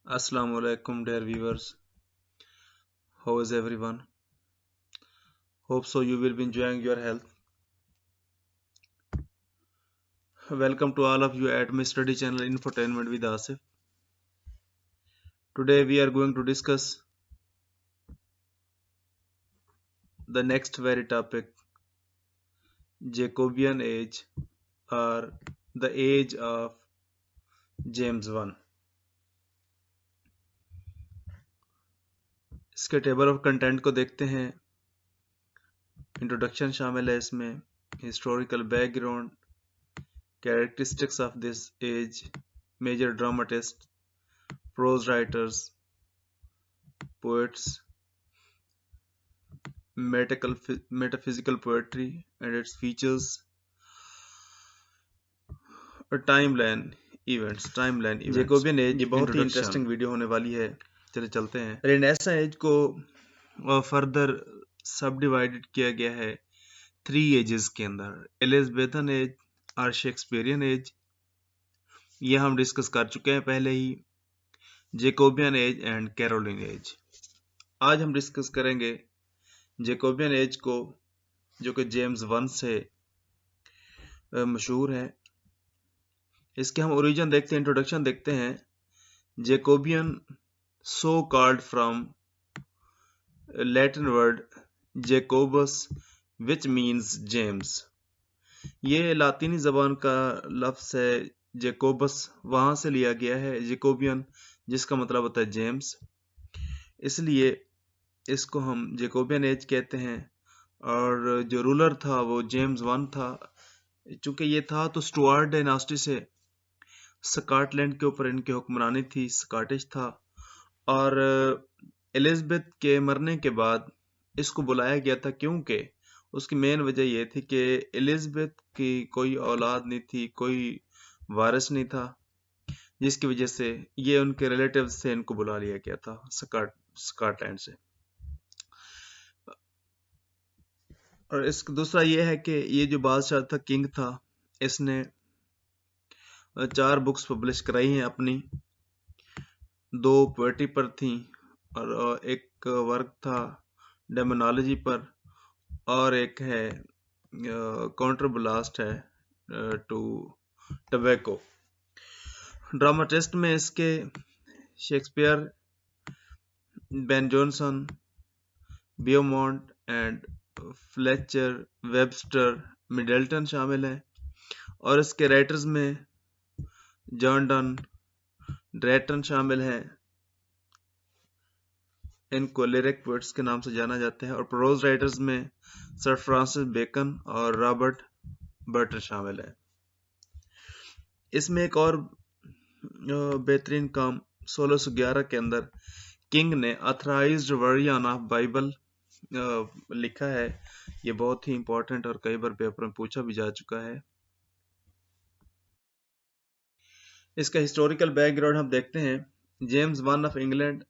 Assalamu alaikum, dear viewers. How is everyone? Hope so you will be enjoying your health. Welcome to all of you at my study channel Infotainment with Asif. Today we are going to discuss the next very topic, Jacobian age or the age of James I. इसके table of content को देखते हैं। Introduction शामिल है इसमें, historical background, characteristics of this age, major dramatist, prose writers, poets, metaphysical poetry and its features, timeline events. Jacobean age, ये बहुत ही interesting video होने वाली है। चलिए चलते हैं। रेनेसां एज को फर्दर सब डिवाइडेड किया गया है 3 एजेस के अंदर, एलिजाबेथन एज और शेक्सपियरियन एज, ये हम डिस्कस कर चुके हैं पहले ही, Jacobean age and Caroline age. आज हम डिस्कस करेंगे जैकोबियन एज को, जो कि जेम्स I से मशहूर है। इसके हम ओरिजिन देखते हैं, इंट्रोडक्शन देखते हैं। Jacobean so called from Latin word Jacobus which means James. ये लातीनी जबान का लफ्ज है जैकोबस, वहां से लिया गया है जैकोबियन, जिसका मतलब होता है जेम्स। इसलिए इसको हम जैकोबियन एज कहते हैं। और जो रूलर था वो जेम्स I था। चूंकि ये था तो स्टुअर्ट डायनास्टी से स्कॉटलैंड के ऊपर इनकी हुक्मरानी थी, स्कॉटिश था। और एलिजाबेथ के मरने के बाद इसको बुलाया गया था, क्योंकि उसकी मेन वजह ये थी कि एलिजाबेथ की कोई औलाद नहीं थी, कोई वारिस नहीं था, जिसकी वजह से ये उनके रिलेटिव से इनको बुला लिया गया था स्कॉटलैंड से। और इसका दूसरा ये है कि ये जो बादशाह था, किंग था, इसने 4 बुक्स पब्लिश कराई हैं अपनी। 2 पोएट्री पर थी और एक वर्क था डेमोनोलॉजी पर, और एक है काउंटर ब्लास्ट है टू टबैको। ड्रामाटिस्ट में इसके Shakespeare, Ben Jonson, Beaumont and Fletcher, Webster, Middleton शामिल हैं। और इसके राइटर्स में जॉन डन, ड्रेटन शामिल हैं। इनको लिरिक पोएट्स के नाम से जाना जाता है। और प्रोज राइटर्स में सर फ्रांसिस बेकन और रॉबर्ट बर्टन शामिल है। इसमें एक और बेहतरीन काम 1611 के अंदर किंग ने ऑथराइज्ड वर्जन ऑफ बाइबल लिखा है। ये बहुत ही इंपॉर्टेंट और कई बार पेपर में पूछा भी जा चुका है। इसका हिस्टोरिकल बैकग्राउंड हम देखते हैं। James I of England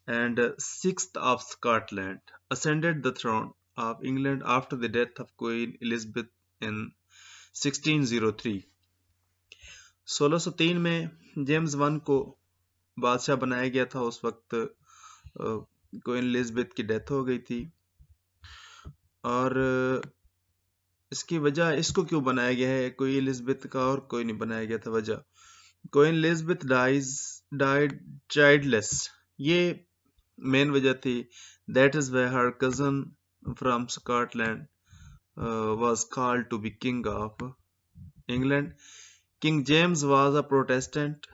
and 6th of Scotland ascended the throne of England after the death of Queen Elizabeth in 1603। 1603 में जेम्स I को बादशाह बनाया गया था। उस वक्त क्वीन एलिजाबेथ की डेथ हो गई थी। और इसकी वजह, इसको क्यों बनाया गया है, कोई एलिजाबेथ का और कोई नहीं बनाया गया था। वजह, क्वीन एलिजाबेथ डाइड चाइल्डलेस, ये मेन वजह थी। That is why her cousin from Scotland was called to be king of England. King James was a Protestant,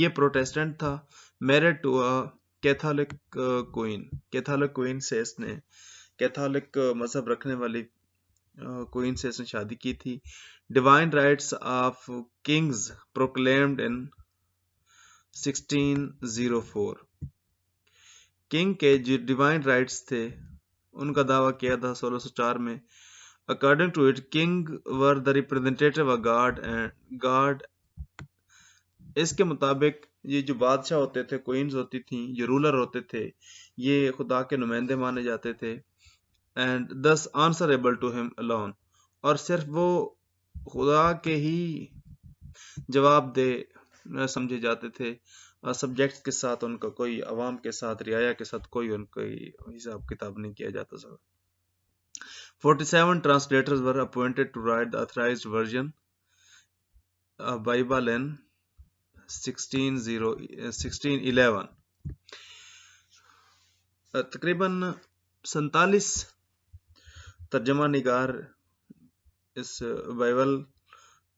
ये प्रोटेस्टेंट था। Married to a Catholic queen, Catholic queen से इसने, Catholic मजहब रखने वाली क्वीन से इसने शादी की थी। Divine rights of Kings proclaimed in 1604। King के जो डिवाइन राइट्स थे उनका दावा किया था 1604 में। According to it, king were the representative of God and God. इसके मुताबिक ये जो बादशाह होते थे, क्वींस होती थी, जो रूलर होते थे, ये खुदा के नुमाइंदे माने जाते थे। एंड दस आंसरेबल टू हिम अलोन, और सिर्फ वो खुदा के ही जवाब दे समझे जाते थे। सब्जेक्ट्स के साथ उनका कोई अवाम के साथ रियाया के साथ कोई उनका हिसाब किताब नहीं किया जाता sir. 47 translators were appointed to write the authorized version of Bible in 1611। तकरीबन 47 तर्जमा निगार इस बाइबल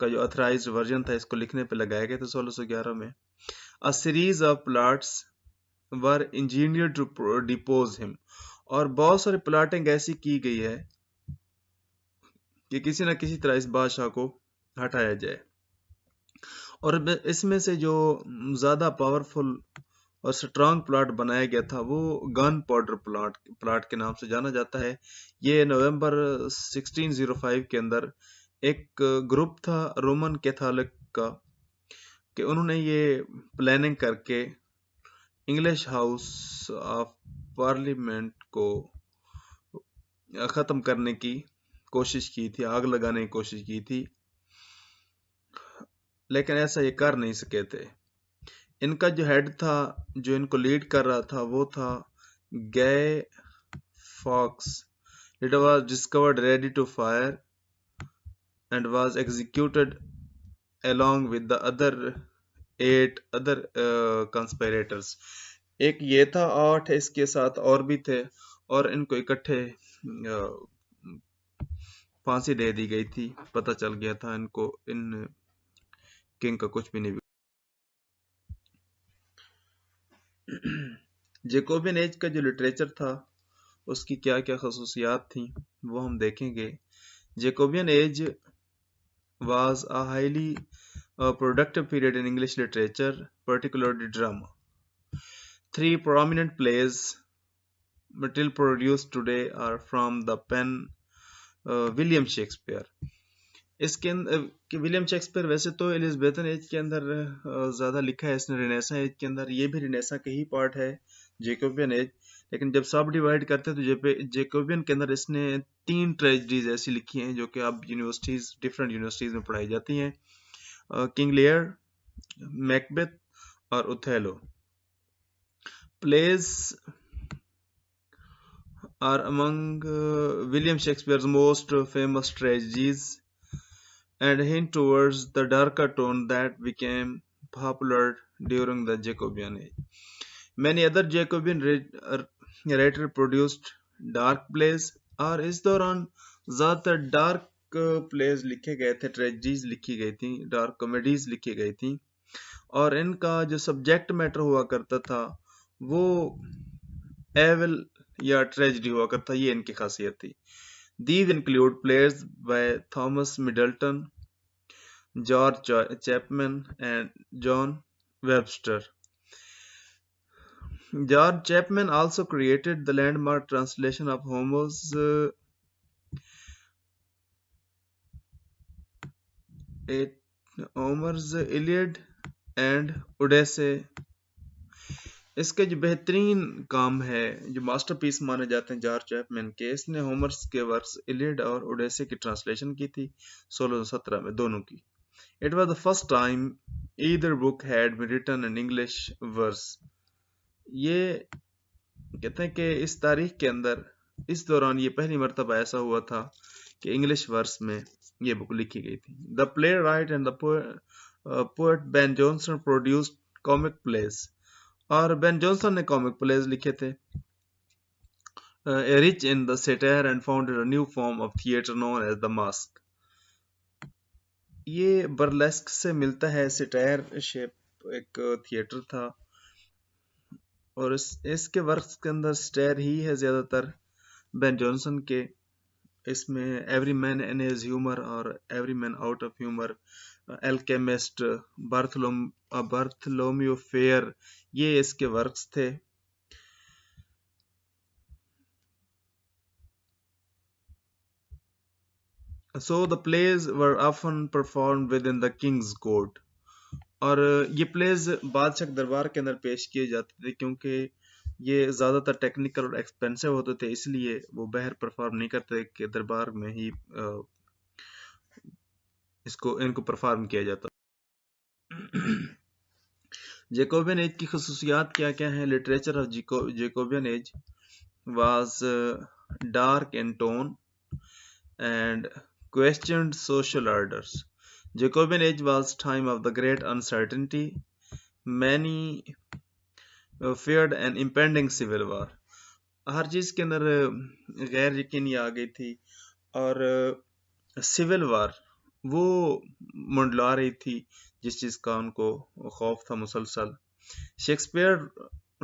का जो अथराइज्ड वर्जन था इसको लिखने पे लगाए गए थे 1611 में। A series of plots were engineered to depose him, और बहुत सारी प्लाटिंग ऐसी की गई है कि किसी न किसी तरह इस बादशाह को हटाया जाए। और इसमें से जो ज़्यादा पावरफुल और स्ट्रांग प्लॉट बनाया गया था वो गन पाउडर प्लॉट के नाम से जाना जाता है। ये नवंबर 1605 के अंदर एक ग्रुप था रोमन कैथोलिक का कि उन्होंने ये प्लानिंग करके इंग्लिश हाउस ऑफ पार्लियामेंट को ख़त्म करने की कोशिश की थी, आग लगाने की कोशिश की थी, लेकिन ऐसा ये कर नहीं सके थे। इनका जो हेड था, जो इनको लीड कर रहा था, वो था Guy Fawkes. It was discovered ready to fire and was executed along with the other 8 other conspirators। एक ये था, 8 इसके साथ और भी थे और इनको इकट्ठे फांसी दे दी गई थी। पता चल गया था इनको इन किंग का कुछ भी नहीं। जेकोबियन एज का जो लिटरेचर था उसकी क्या क्या खसूसियात थी वो हम देखेंगे। Jacobean age was a highly productive period in English literature, particularly drama. 3 prominent plays still produced today are from the pen William Shakespeare. इसके अंदर विलियम शेक्सपियर वैसे तो एलिजाबेथन एज के अंदर ज़्यादा लिखा है इसने, रिनेसा एज के अंदर, ये भी रिनेसा का ही पार्ट है जेकोबियन एज। लेकिन जब सब डिवाइड करते हैं तो जेकोबियन के अंदर इसने 3 ट्रेजेडीज ऐसी लिखी हैं जो कि अब यूनिवर्सिटीज, डिफरेंट यूनिवर्सिटीज में पढ़ाई जाती हैं। किंग लियर, मैकबेथ और Othello. Plays are among William Shakespeare's most famous tragedies and hint towards the darker tone that became popular during the Jacobean age. Many other Jacobean writers produced dark plays, और इस दौरान ज़्यादातर dark pledge लिखे गए थे, tragedies लिखी गई थी, डार्क कॉमेडीज लिखी गई थी, और इनका जो सब्जेक्ट मैटर हुआ करता था वो एविल या ट्रेजेडी हुआ करता, ये इनकी खासियत थी। These include plays by Thomas Middleton, George Chapman and John Webster. George Chapman also created the landmark translation of Homer's Iliad and Odyssey। इसके जो बेहतरीन काम है, जो मास्टरपीस माने जाते हैं जॉर्ज चैपमैन के, इसने होमर्स के वर्क्स इलियड और ओडेसी की ट्रांसलेशन की थी 1617 में, दोनों की। It was the first time either book had been written in English verse. ये कहते हैं कि इस तारीख के अंदर, इस दौरान ये पहली मर्तबा ऐसा हुआ था कि इंग्लिश वर्स में ये बुक लिखी गई थी। The playwright and the poet Ben Jonson produced comic plays, और बेन जॉनसन ने कॉमिक प्लेज लिखे थे। Rich in the satire and founded a new form of theatre known as the masque. ये burlesque से मिलता है, satire shape एक theatre था, और इसके वर्क्स के अंदर सैटायर ही है ज़्यादातर बेन जॉनसन के। इसमें every man in his humour और every man out of humour, alchemist, Bartholomew fair, ये इसके वर्क्स थे। So the plays were often performed within the king's court, और ये प्लेज बादशाह के दरबार के अंदर पेश किए जाते थे क्योंकि ये ज़्यादातर टेक्निकल और एक्सपेंसिव होते थे, इसलिए वो बाहर परफॉर्म नहीं करते कि दरबार में ही इनको परफॉर्म किया जाता। जेकोबियन एज की खसूसियात क्या क्या हैं? Literature of Jacobean age was dark in tone and questioned social orders. Jacobean age was time of the great uncertainty. Many feared an impending civil war. हर चीज के अंदर गैर यकीनी आ गई थी और सिविल वार वो मंडला रही थी जिस चीज का उनको खौफ था मुसलसल. Shakespeare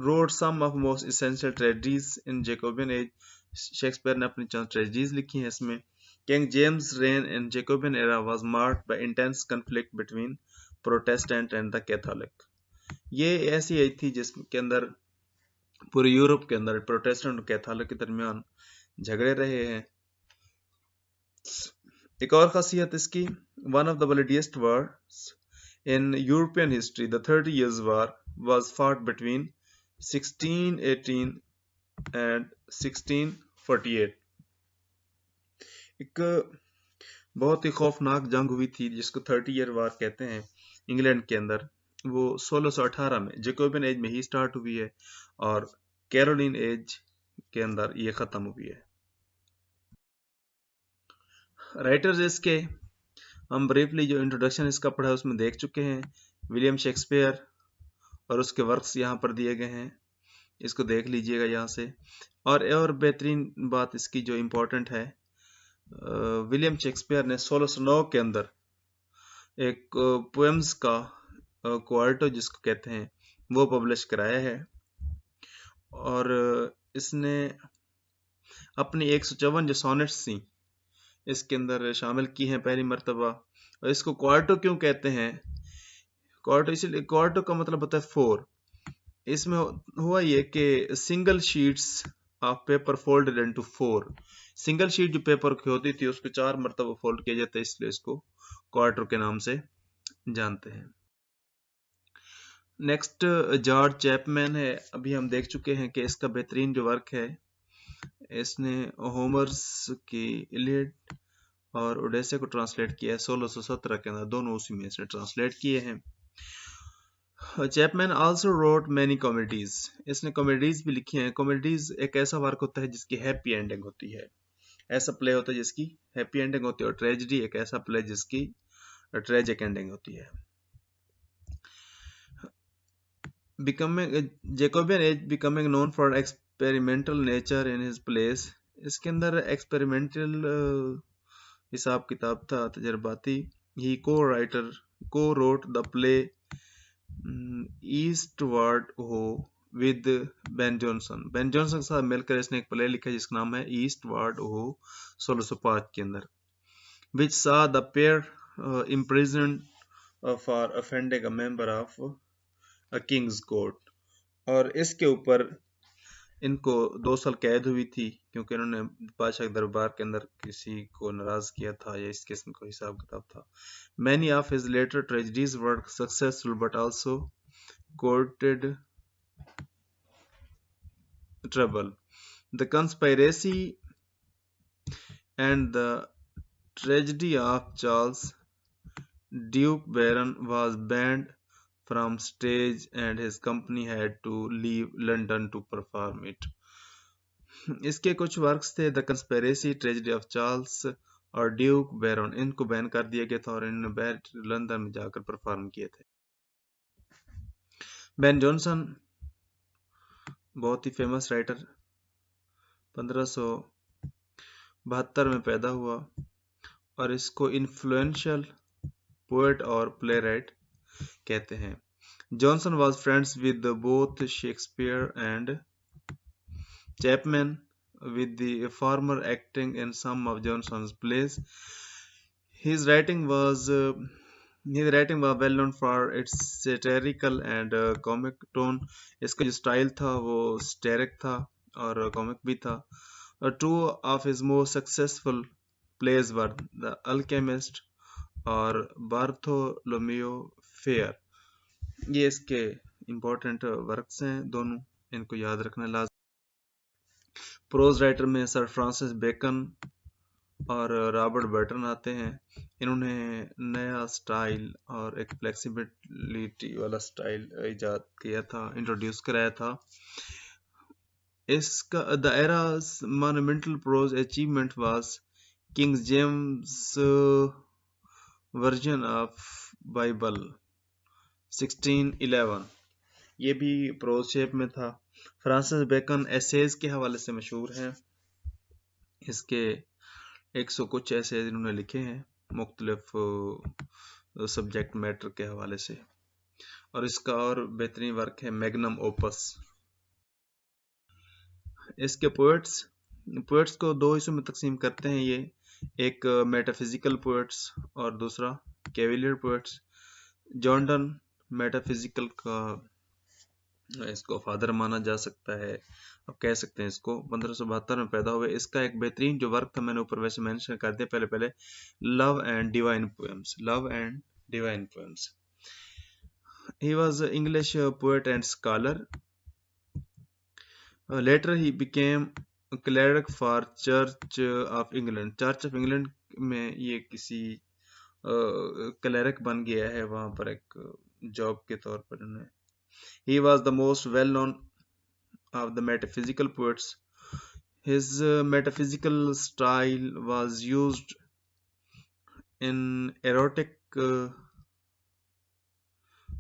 wrote some of most essential tragedies in Jacobean age. Shakespeare ने अपनी चंद ट्रेजेडीज लिखी हैं इसमें. King James' reign in Jacobean era was marked by intense conflict between Protestant and the Catholic. ये ऐसी एज थी जिसके अंदर पूरे यूरोप के अंदर प्रोटेस्टेंट और कैथोलिक के दरमियान झगड़े रहे हैं. एक और खासियत इसकी, one of the bloodiest wars in European history, the 30 Years' War, was fought between 1618 and 1648. एक बहुत ही खौफनाक जंग हुई थी जिसको 30 ईयर वार कहते हैं इंग्लैंड के अंदर. वो 1618 में जेकोबियन एज में ही स्टार्ट हुई है और कैरोलिन एज के अंदर ये खत्म हुई है. राइटर्स इसके हम ब्रीफली जो इंट्रोडक्शन इसका पढ़ा उसमें देख चुके हैं. विलियम शेक्सपियर और उसके वर्क्स यहाँ पर दिए गए हैं, इसको देख लीजिएगा यहाँ से. और बेहतरीन बात इसकी जो इम्पोर्टेंट है, विलियम शेक्सपियर ने 1609 के अंदर एक पोएम्स का क्वार्टो जिसको कहते हैं वो पब्लिश कराया है और इसने अपनी 154 जो सोनेट्स थी इसके अंदर शामिल की हैं पहली मर्तबा. और इसको क्वार्टो क्यों कहते हैं? क्वार्टो इसलिए, क्वार्टो का मतलब होता है 4. इसमें हुआ ये कि single sheets of paper folded into 4. Single sheet जो पेपर की होती थी उसको 4 मरतबा फोल्ड किया जाता है, इसलिए इसको क्वार्टर के नाम से जानते हैं. नेक्स्ट जॉर्ज चैपमैन है. अभी हम देख चुके हैं कि इसका बेहतरीन जो वर्क है, इसने होमर्स की इलियड और ओडेसे को ट्रांसलेट किया है 1617 के अंदर. दोनों उसी में इसने ट्रांसलेट किए हैं. Chapman also road many comedies. इसने कॉमेडीज भी लिखी हैं. कॉमेडीज एक ऐसा वर्क होता है जिसकी हैप्पी एंडिंग होती है, ऐसा प्ले होता है जिसकी हैप्पी एंडिंग होती है. और ट्रेजेडी एक ऐसा प्ले जिसकी ट्रेजिक एंडिंग होती है. Jacobean age becoming known for experimental nature in his plays. इसके अंदर एक्सपेरिमेंटल हिसाब किताब था, तजर्बाती. He co-wrote the play Eastward Ho with Ben Jonson. Ben Jonson के साथ मिलकर इसने एक प्ले लिखा जिसका नाम है Eastward Ho 1605 के अंदर, which saw the pair imprisoned for offending a member of a king's court. और इसके ऊपर इनको 2 साल कैद हुई थी क्योंकि इन्होंने बादशाह के दरबार के अंदर किसी को नाराज किया था या इस किस्म का हिसाब किताब था. Many of his later tragedies were successful but also courted trouble. The Conspiracy and the Tragedy of Charles Duke Baron was banned from stage and his company had to leave London to perform it. इसके कुछ works थे, the conspiracy, tragedy of Charles और Duke बैरन. इनको ban कर दिया गया था और इन्होंने लंदन में जाकर परफॉर्म किए थे. बेन जॉनसन बहुत ही फेमस राइटर, 1572 में पैदा हुआ और इसको इन्फ्लुएंशियल पोएट और प्लेराइट कहते हैं. Johnson was friends with both Shakespeare and Chapman, with the former acting in some of Johnson's plays. His writing was well known for its satirical and comic tone. इसका जो style था वो satiric था और comic भी था. Two of his most successful plays were The Alchemist और Bartholomew Fair. ये इसके important works हैं दोनों, इनको याद रखना लाज़मी. प्रोज राइटर में सर फ्रांसिस बेकन और रॉबर्ट बर्टन आते हैं। इन्होंने नया स्टाइल और एक फ्लेक्सिबिलिटी वाला स्टाइल इजाद किया था, इंट्रोड्यूस कराया था। इसका the एरा's monumental prose achievement was King James version of Bible 1611। ये भी प्रोज शेप में था। फ्रांसिस बेकन एसेज के हवाले से मशहूर हैं। इसके 100 कुछ एसेज इन्होंने लिखे हैं मुख्तलिफ सब्जेक्ट मैटर के हवाले से। और इसका और बेहतरीन वर्क है मैग्नम ओपस। इसके पोएट्स को दो हिस्सों में तकसीम करते हैं ये, एक मेटाफिजिकल पोएट्स और दूसरा cavalier poets. John Donne metaphysical का इसको फादर माना जा सकता है, अब कह सकते हैं इसको। 1572 में पैदा हुए। इसका एक बेहतरीन जो वर्क था, मैंने ऊपर वैसे मेंशन कर दिया पहले love and divine poems. He was English poet and scholar. Later he became clerk for Church of England. Church of England में ये किसी क्लर्क बन गया है, वहां पर एक जॉब के तौर पर उन्हें। He was the most well-known of the metaphysical poets. His metaphysical style was used in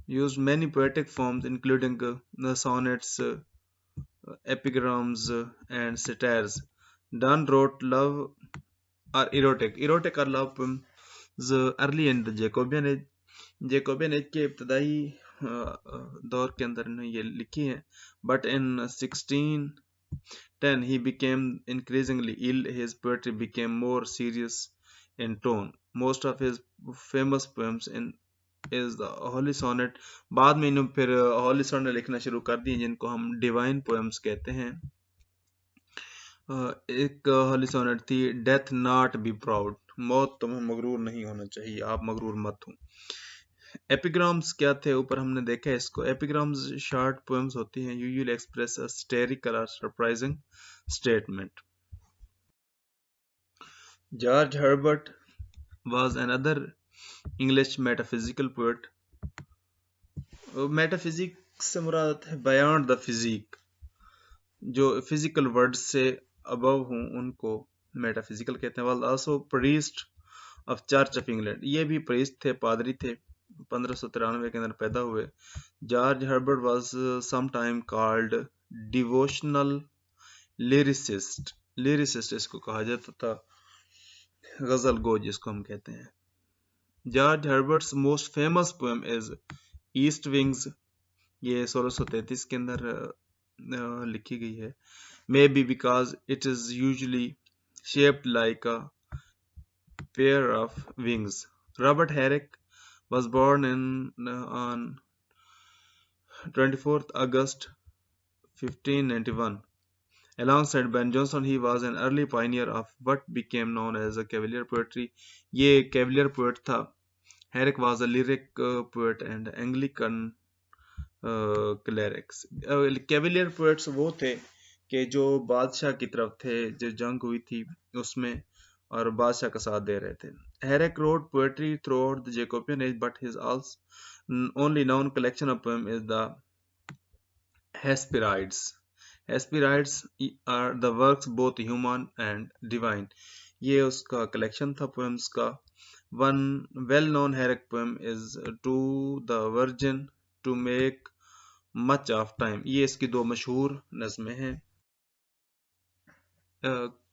used many poetic forms, including the sonnets, epigrams, and satires. Donne wrote love or erotic or love poems early in the Jacobean age. Jacobean age के इब्तदाई दौर के अंदर इन्होंने ये लिखी है। But in 1610 he became increasingly ill. His poetry became more serious in tone. Most of his famous poems is the Holy Sonnet. बाद में इन्होंने फिर Holy Sonnet लिखना शुरू कर दिए, जिनको हम डिवाइन पोएम्स कहते हैं। एक Holy Sonnet थी डेथ नॉट बी प्राउड, मौत तुम्हें मगरूर नहीं होना चाहिए, आप मगरूर मत हो। एपिग्राम्स क्या थे, ऊपर हमने देखा है इसको। एपिग्राम्स शॉर्ट पोएम्स होती हैं, यूजुअली एक्सप्रेस अ हिस्टेरिकल और surprising statement. George Herbert was another English metaphysical poet. Metaphysics से मुराद है बयान द फिजिक, जो फिजिकल वर्ड से अबव हों उनको मेटाफिजिकल कहते हैं। Was also priest of church of England. ये भी प्रीस्ट थे, पादरी थे। 1593 के अंदर पैदा हुए। George Herbert was some time called devotional lyricist इसको कहा जाता था, गजल गो जिसको हम कहते हैं। George Herbert's most famous poem is east wings. ये 1633 के अंदर लिखी गई है। May be because it is usually shaped like a pair of wings. Robert Herrick was born on 24th August 1591. Alongside Ben Jonson, he was an early pioneer of what became known as a Cavalier poetry. ये Cavalier poet था। Herrick was a lyric poet and Anglican clerics. Cavalier poets वो थे कि जो बादशाह की तरफ थे, जो जंग हुई थी उसमें, और बादशाह का साथ दे रहे थे। Herrick wrote poetry throughout the Jacobean age, but his only known collection of poems is the Hesperides. Hesperides are the works both human and divine. ये उसका कलेक्शन था पोएम्स का। One well-known Herrick poem is To the Virgin to Make Much of Time. ये इसकी दो मशहूर नज़में हैं।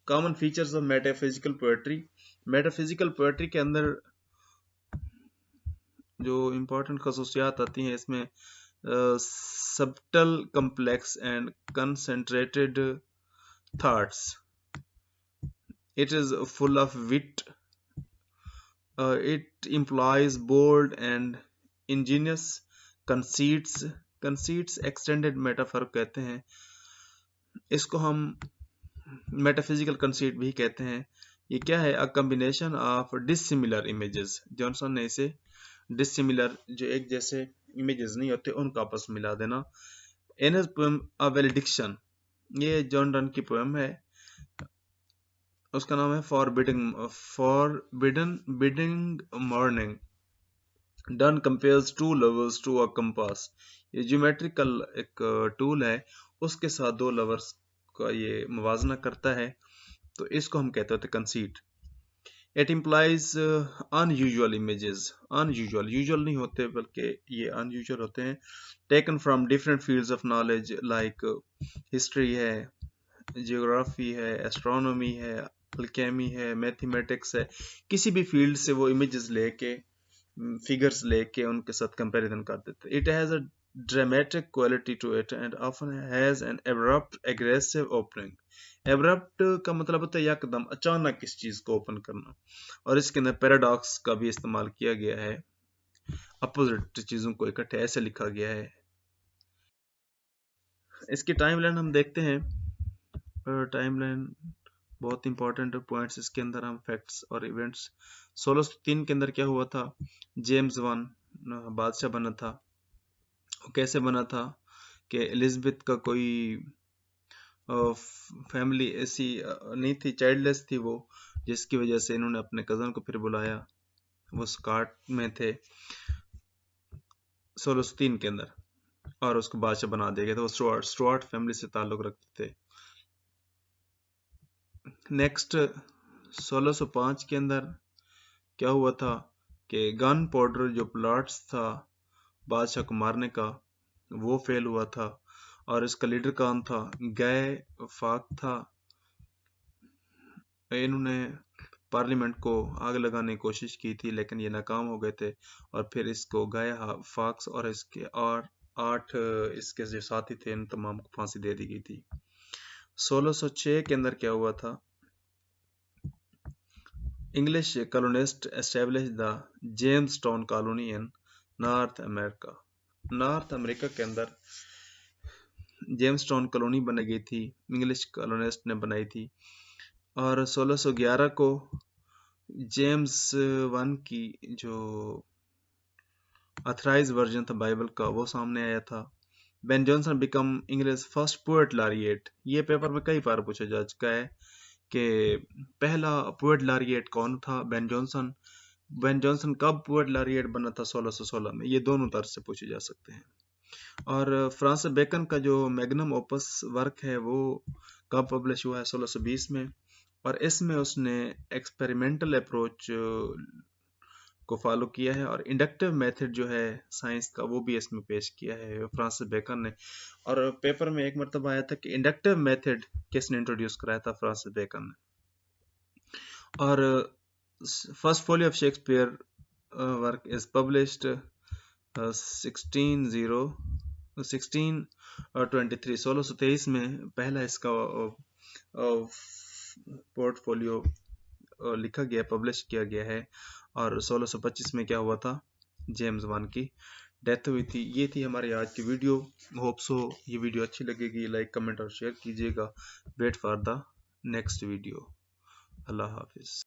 Common features of metaphysical poetry. Metaphysical poetry के अंदर जो इम्पोर्टेंट खसूसियात आती हैं इसमें subtle, complex and concentrated thoughts. It is full of wit. It implies bold and ingenious conceits. Conceits extended metaphor कहते हैं इसको, हम मेटाफिजिकल कंसीट भी कहते हैं। ये क्या है? A combination of dissimilar images. Johnson ने इसे डिसिमिलर, जो एक जैसे इमेजेस नहीं होते, उनको आपस में मिला देना। इन हिज पोएम अ वेलिडिक्शन, ये जॉन डन की पोएम है। उसका नाम है forbidden bidding mourning. Donne compares two lovers to a compass. ये ज्योमेट्रिकल एक टूल है, उसके साथ दो लवर्स का ये मुवाजना करता है, तो इसको हम कहते हैं conceit. It implies unusual images. Unusual, usual नहीं होते बल्कि ये अनयूजुअल होते हैं। Taken from different fields of knowledge like history है, जियोग्राफी है, एस्ट्रोनॉमी है, अल्केमी है, मैथमेटिक्स है। किसी भी फील्ड से वो इमेजेस लेके, फिगर्स लेके उनके साथ कंपैरिजन कर देते। It has a dramatic quality to it and often has an abrupt aggressive opening. Abrupt का मतलब होता है यकदम अचानक किस चीज को ओपन करना, और इसके अंदर पैराडॉक्स का भी इस्तेमाल किया गया है, अपोजिट चीजों को इकट्ठे ऐसे लिखा गया है। इसकी टाइमलाइन हम देखते हैं। टाइमलाइन बहुत इंपॉर्टेंट पॉइंट्स इसके अंदर, हम फैक्ट्स और इवेंट्स। 1603 के अंदर क्या हुआ था? जेम्स वन बादशाह बना था। वो कैसे बना था कि एलिजाबेथ का कोई फैमिली ऐसी नहीं थी, चाइल्डलेस थी वो, जिसकी वजह से इन्होंने अपने कजन को फिर बुलाया। वो स्कॉट में थे 1603 के अंदर, और उसको बादशाह बना दिया गया था। वो स्टुअर्ट फैमिली से ताल्लुक रखते थे। नेक्स्ट 1605 के अंदर क्या हुआ था कि गन पाउडर जो प्लॉट्स था बादशाह को मारने का, वो फेल हुआ था, और इसका लीडर कौन था? गाय फाक था। इन्होंने पार्लियामेंट को आग लगाने की कोशिश की थी, लेकिन ये नाकाम हो गए थे, और फिर इसको गाय फाक्स और इसके और 8 इसके जो साथी थे, इन तमाम को फांसी दे दी गई थी। 1606 के अंदर क्या हुआ था? English colonists established the Jamestown colony in north America. North America के अंदर जेम्सटाउन कॉलोनी बनाई गई थी, इंग्लिश कॉलोनिस्ट ने बनाई थी। और 1611 को जेम्स वन की जो अथराइज वर्जन था बाइबल का, वो सामने आया था। Ben Jonson become English first poet laureate. ये पेपर में कई बार पूछा जा चुका है कि पहला पोएट लॉरिएट कौन था? Ben Jonson. बेन जॉनसन कब पोएट लॉरिएट बना था? 1616 में। ये दोनों तरह से पूछे जा सकते हैं। और फ्रांसिस बेकन का जो मैग्नम ओपस वर्क है वो कब पब्लिश हुआ है? 1620 में। और इसमें उसने एक्सपेरिमेंटल अप्रोच को फॉलो किया है, और इंडक्टिव मेथड जो है साइंस का, वो भी इसमें पेश किया है फ्रांसिस बेकन ने। और पेपर में एक मरतबा आया था कि इंडक्टिव मेथड किसने इंट्रोड्यूस कराया था? फ्रांसिस बेकन ने। और first folio of Shakespeare work is published 1623 में पहला इसका पोर्टफोलियो लिखा गया, पब्लिश किया गया है। और 1625 में क्या हुआ था? जेम्स वन की डेथ हुई थी। ये थी हमारी आज की वीडियो। होप सो ये वीडियो अच्छी लगेगी। लाइक कमेंट और शेयर कीजिएगा। Wait for the next video. अल्लाह हाफिज।